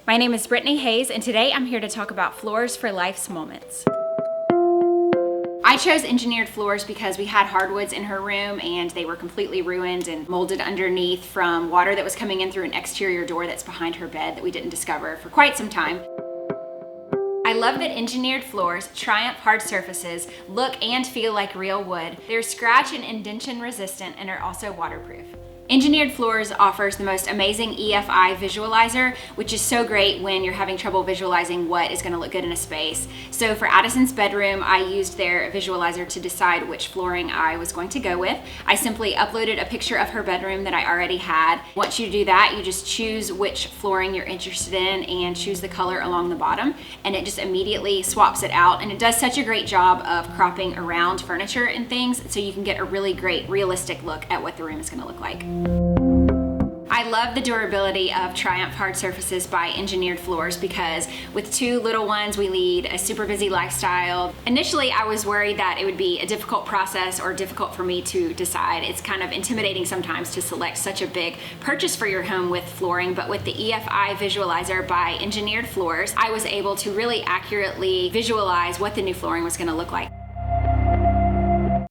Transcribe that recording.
My name is Brittany Hayes, and today I'm here to talk about floors for life's moments. I chose engineered floors because we had hardwoods in her room and they were completely ruined and molded underneath from water that was coming in through an exterior door that's behind her bed that we didn't discover for quite some time. I love that engineered floors, Triumph hard surfaces, look and feel like real wood. They're scratch and indention resistant and are also waterproof. Engineered Floors offers the most amazing EFI visualizer, which is so great when you're having trouble visualizing what is going to look good in a space. So for Addison's bedroom, I used their visualizer to decide which flooring I was going to go with. I simply uploaded a picture of her bedroom that I already had. Once you do that, you just choose which flooring you're interested in and choose the color along the bottom, and it just immediately swaps it out. And it does such a great job of cropping around furniture and things, so you can get a really great realistic look at what the room is going to look like. I love the durability of Triumph hard surfaces by Engineered Floors because with two little ones, we lead a super busy lifestyle. Initially, I was worried that it would be a difficult process or difficult for me to decide. It's kind of intimidating sometimes to select such a big purchase for your home with flooring, but with the EFI visualizer by Engineered Floors, I was able to really accurately visualize what the new flooring was going to look like.